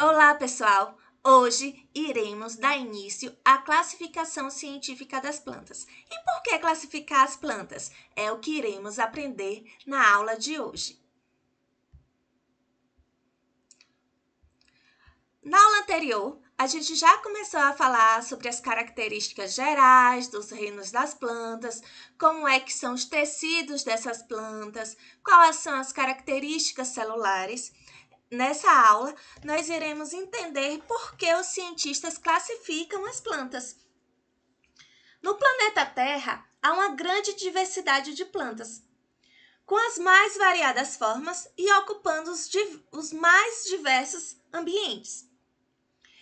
Olá, pessoal! Hoje iremos dar início à classificação científica das plantas. E por que classificar as plantas? É o que iremos aprender na aula de hoje. Na aula anterior, a gente já começou a falar sobre as características gerais dos reinos das plantas, como é que são os tecidos dessas plantas, quais são as características celulares. Nessa aula, nós iremos entender por que os cientistas classificam as plantas. No planeta Terra, há uma grande diversidade de plantas, com as mais variadas formas e ocupando os mais diversos ambientes.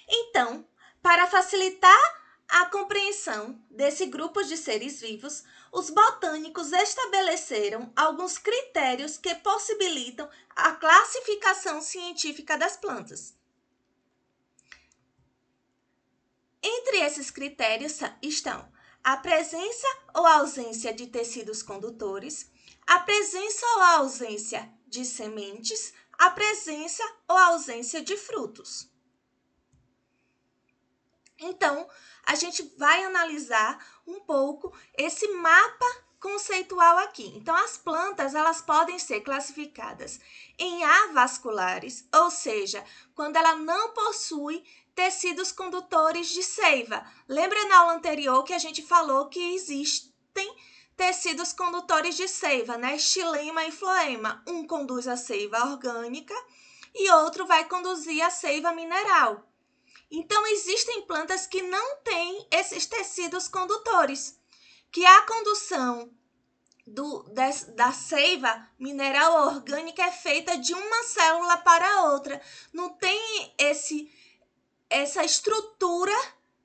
Então, para facilitar a compreensão desse grupo de seres vivos, os botânicos estabeleceram alguns critérios que possibilitam a classificação científica das plantas. Entre esses critérios estão a presença ou ausência de tecidos condutores, a presença ou ausência de sementes, a presença ou ausência de frutos. Então, a gente vai analisar um pouco esse mapa conceitual aqui. Então, as plantas, elas podem ser classificadas em avasculares, ou seja, quando ela não possui tecidos condutores de seiva. Lembra na aula anterior que a gente falou que existem tecidos condutores de seiva, né? Xilema e floema. Um conduz a seiva orgânica e outro vai conduzir a seiva mineral. Então, existem plantas que não têm esses tecidos condutores, que a condução da seiva mineral orgânica é feita de uma célula para outra. Não tem essa estrutura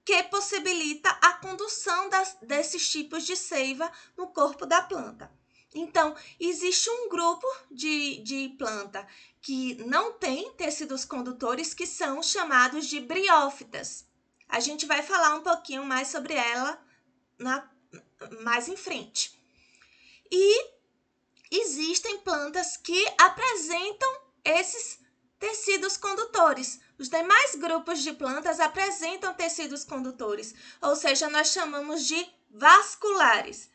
que possibilita a condução desses tipos de seiva no corpo da planta. Então, existe um grupo de planta que não tem tecidos condutores, que são chamados de briófitas. A gente vai falar um pouquinho mais sobre ela mais em frente. E existem plantas que apresentam esses tecidos condutores. Os demais grupos de plantas apresentam tecidos condutores, ou seja, nós chamamos de vasculares.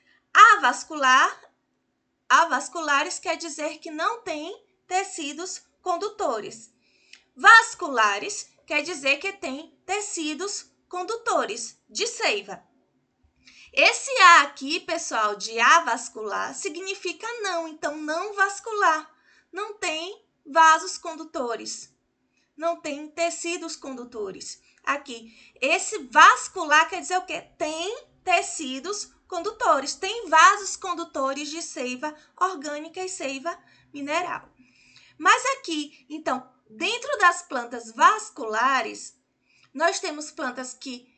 Avasculares quer dizer que não tem tecidos condutores. Vasculares quer dizer que tem tecidos condutores de seiva. Esse A aqui, pessoal, de avascular, significa não, então não vascular. Não tem vasos condutores, não tem tecidos condutores. Aqui, esse vascular quer dizer o quê? Tem tecidos condutores, tem vasos condutores de seiva orgânica e seiva mineral. Mas aqui, então, dentro das plantas vasculares, nós temos plantas que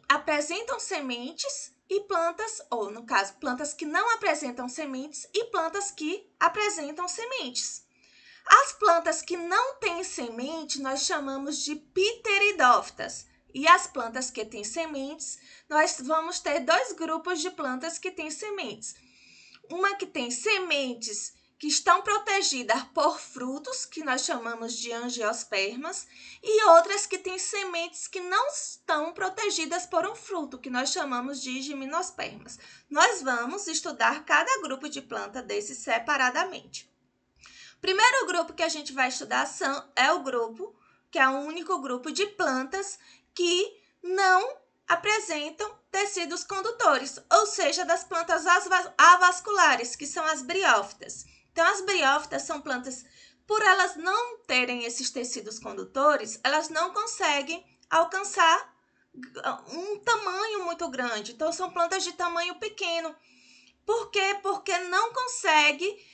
apresentam sementes e plantas, ou no caso, plantas que não apresentam sementes e plantas que apresentam sementes. As plantas que não têm semente, nós chamamos de pteridófitas. E as plantas que têm sementes, nós vamos ter dois grupos de plantas que têm sementes. Uma que tem sementes que estão protegidas por frutos, que nós chamamos de angiospermas, e outras que têm sementes que não estão protegidas por um fruto, que nós chamamos de gimnospermas. Nós vamos estudar cada grupo de planta desses separadamente. O primeiro grupo que a gente vai estudar é o grupo, que é o único grupo de plantas que não apresentam tecidos condutores, ou seja, das plantas avasculares, que são as briófitas. Então, as briófitas são plantas, por elas não terem esses tecidos condutores, elas não conseguem alcançar um tamanho muito grande. Então, são plantas de tamanho pequeno. Por quê? Porque não consegue,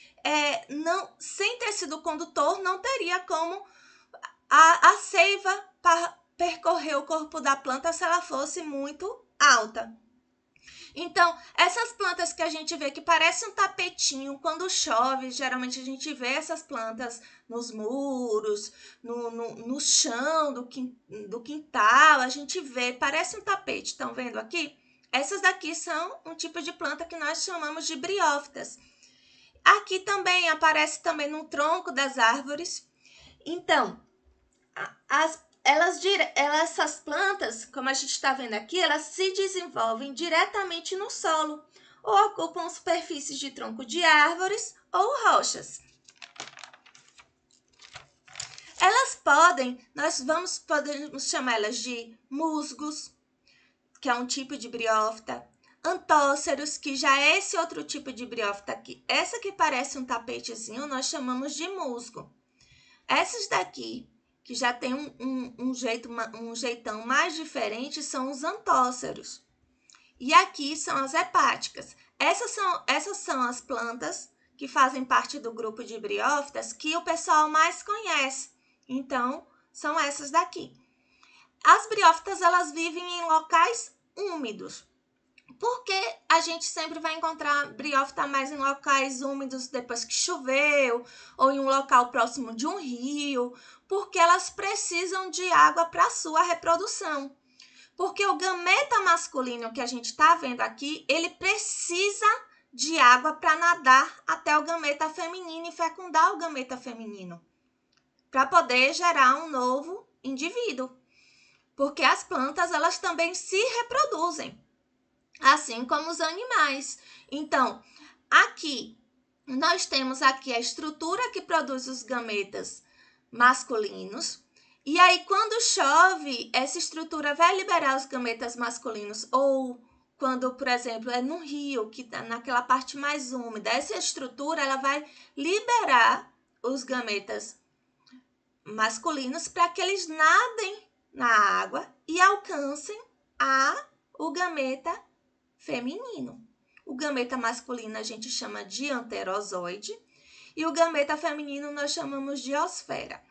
sem tecido condutor, não teria como a seiva percorrer o corpo da planta se ela fosse muito alta. Então, essas plantas que a gente vê que parecem um tapetinho quando chove, geralmente a gente vê essas plantas nos muros, no chão do quintal, a gente vê, parece um tapete, estão vendo aqui? Essas daqui são um tipo de planta que nós chamamos de briófitas. Aqui também aparece também no tronco das árvores. Então, essas plantas, como a gente está vendo aqui, elas se desenvolvem diretamente no solo ou ocupam superfícies de tronco de árvores ou rochas. Nós podemos chamá-las de musgos, que é um tipo de briófita, antóceros, que já é esse outro tipo de briófita aqui. Essa que parece um tapetezinho, nós chamamos de musgo. Essas daqui, que já tem um jeitão mais diferente, são os antóceros. E aqui são as hepáticas. Essas são as plantas que fazem parte do grupo de briófitas que o pessoal mais conhece. Então, são essas daqui. As briófitas, elas vivem em locais úmidos. Porque a gente sempre vai encontrar briófita mais em locais úmidos depois que choveu, ou em um local próximo de um rio, porque elas precisam de água para a sua reprodução. Porque o gameta masculino que a gente está vendo aqui, ele precisa de água para nadar até o gameta feminino e fecundar o gameta feminino, para poder gerar um novo indivíduo. Porque as plantas, elas também se reproduzem, assim como os animais. Então, aqui, nós temos aqui a estrutura que produz os gametas masculinos. E aí, quando chove, essa estrutura vai liberar os gametas masculinos. Ou quando, por exemplo, é num rio, que está naquela parte mais úmida, essa estrutura ela vai liberar os gametas masculinos para que eles nadem na água e alcancem o gameta feminino. O gameta masculino a gente chama de anterozoide e o gameta feminino nós chamamos de osfera.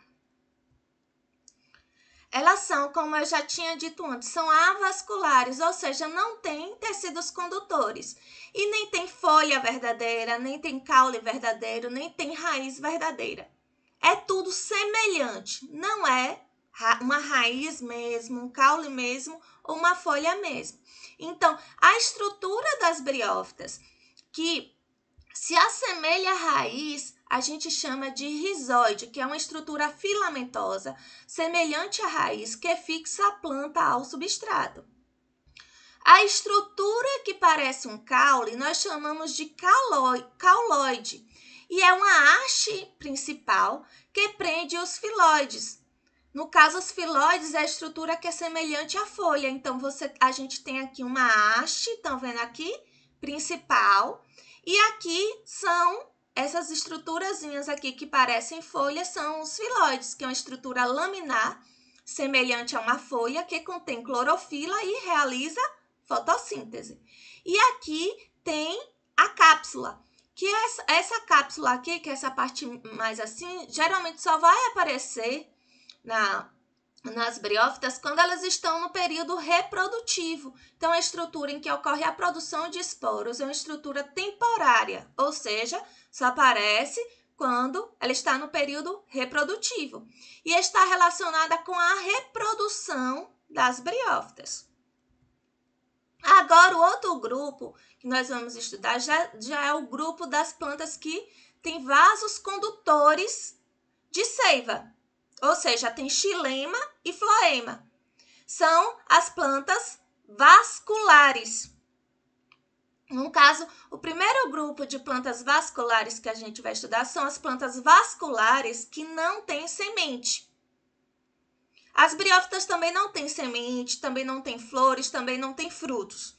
Elas são, como eu já tinha dito antes, são avasculares, ou seja, não tem tecidos condutores. E nem tem folha verdadeira, nem tem caule verdadeiro, nem tem raiz verdadeira. É tudo semelhante, não é uma raiz mesmo, um caule mesmo ou uma folha mesmo. Então, a estrutura das briófitas que se assemelha à raiz, a gente chama de rizóide, que é uma estrutura filamentosa semelhante à raiz que fixa a planta ao substrato. A estrutura que parece um caule, nós chamamos de cauloide, e é uma haste principal que prende os filóides. No caso, os filóides é a estrutura que é semelhante à folha. Então, a gente tem aqui uma haste, estão vendo aqui? Principal. E aqui são essas estruturazinhas aqui que parecem folhas, são os filóides, que é uma estrutura laminar, semelhante a uma folha, que contém clorofila e realiza fotossíntese. E aqui tem a cápsula, que essa cápsula aqui, que é essa parte mais assim, geralmente só vai aparecer nas briófitas quando elas estão no período reprodutivo. Então, a estrutura em que ocorre a produção de esporos é uma estrutura temporária, ou seja, só aparece quando ela está no período reprodutivo e está relacionada com a reprodução das briófitas. Agora, o outro grupo que nós vamos estudar já é o grupo das plantas que tem vasos condutores de seiva. Ou seja, tem xilema e floema. São as plantas vasculares. No caso, o primeiro grupo de plantas vasculares que a gente vai estudar são as plantas vasculares que não têm semente. As briófitas também não têm semente, também não têm flores, também não têm frutos.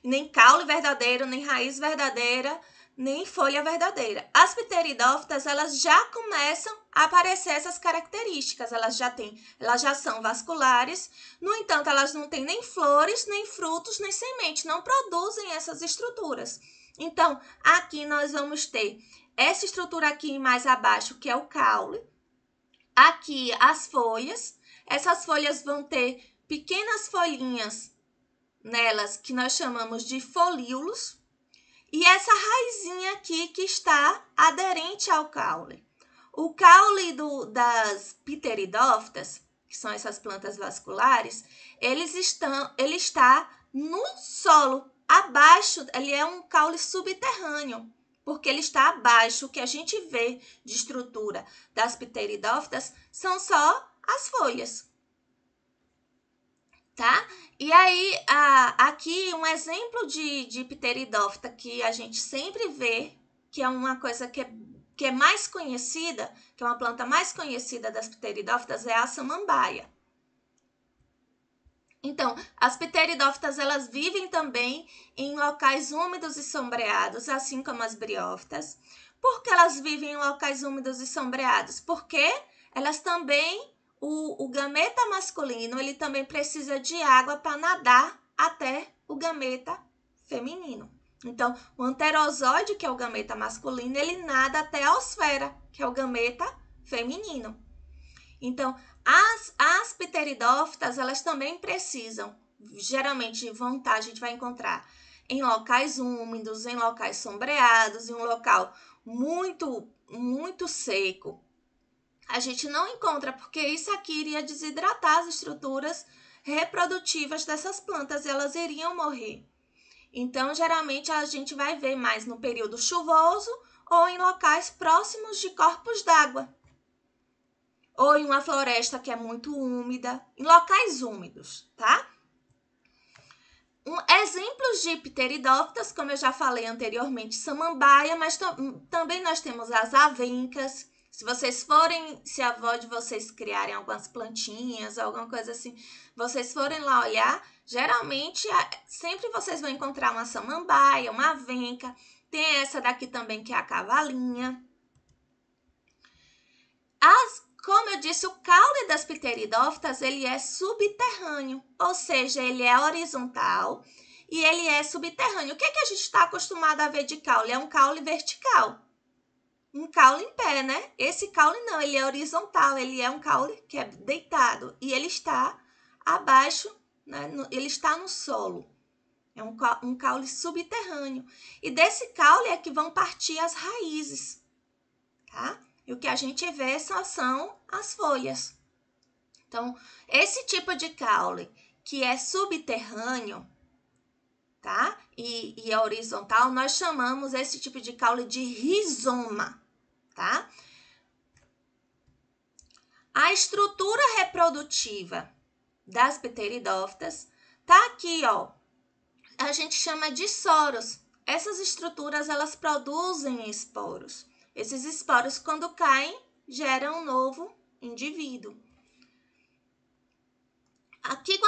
Nem caule verdadeiro, nem raiz verdadeira, nem folha verdadeira. As pteridófitas, elas já começam a aparecer essas características. Elas já são vasculares, no entanto, elas não têm nem flores, nem frutos, nem semente, não produzem essas estruturas. Então, aqui nós vamos ter essa estrutura aqui mais abaixo, que é o caule. Aqui as folhas. Essas folhas vão ter pequenas folhinhas nelas, que nós chamamos de folíolos. E essa raizinha aqui que está aderente ao caule. O caule das pteridófitas, que são essas plantas vasculares, ele está no solo, abaixo, ele é um caule subterrâneo, porque ele está abaixo. O que a gente vê de estrutura das pteridófitas são só as folhas, tá? E aí, aqui um exemplo de pteridófita que a gente sempre vê, que é uma coisa que é mais conhecida, que é uma planta mais conhecida das pteridófitas, é a samambaia. Então, as pteridófitas, elas vivem também em locais úmidos e sombreados, assim como as briófitas. Por que elas vivem em locais úmidos e sombreados? Porque elas também, o gameta masculino, ele também precisa de água para nadar até o gameta feminino. Então, o anterozoide, que é o gameta masculino, ele nada até a osfera, que é o gameta feminino. Então, as pteridófitas, elas também precisam, geralmente a gente vai encontrar em locais úmidos, em locais sombreados, em um local muito, muito seco. A gente não encontra, porque isso aqui iria desidratar as estruturas reprodutivas dessas plantas e elas iriam morrer. Então, geralmente, a gente vai ver mais no período chuvoso ou em locais próximos de corpos d'água, ou em uma floresta que é muito úmida, em locais úmidos, tá? Exemplos de pteridófitas, como eu já falei anteriormente, samambaia, mas também nós temos as avencas. Se a avó de vocês criarem algumas plantinhas, alguma coisa assim, vocês forem lá olhar, geralmente, sempre vocês vão encontrar uma samambaia, uma avenca. Tem essa daqui também, que é a cavalinha. Como eu disse, o caule das pteridófitas, ele é subterrâneo, ou seja, ele é horizontal e ele é subterrâneo. O que a gente está acostumado a ver de caule? É um caule vertical, um caule em pé, né? Esse caule não, ele é horizontal, ele é um caule que é deitado e ele está abaixo, né? Ele está no solo. É um caule subterrâneo. E desse caule é que vão partir as raízes, tá? E o que a gente vê são as folhas. Então, esse tipo de caule que é subterrâneo, tá? E é horizontal, nós chamamos esse tipo de caule de rizoma, tá? A estrutura reprodutiva das pteridófitas tá aqui, ó. A gente chama de esporos. Essas estruturas, elas produzem esporos. Esses esporos, quando caem, geram um novo indivíduo. Aqui,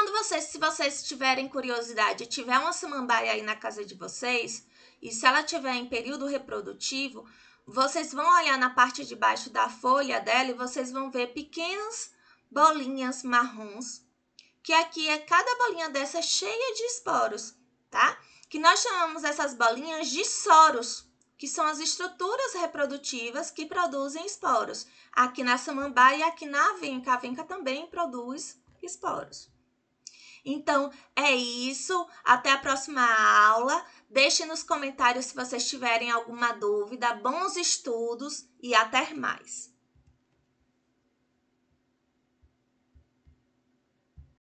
se vocês tiverem curiosidade e tiver uma samambaia aí na casa de vocês, e se ela tiver em período reprodutivo, vocês vão olhar na parte de baixo da folha dela e vocês vão ver pequenas bolinhas marrons, que aqui cada bolinha dessa cheia de esporos, tá? Que nós chamamos essas bolinhas de soros, que são as estruturas reprodutivas que produzem esporos. Aqui na samambaia e aqui na avenca. A avenca também produz esporos. Então, é isso. Até a próxima aula. Deixe nos comentários se vocês tiverem alguma dúvida. Bons estudos e até mais.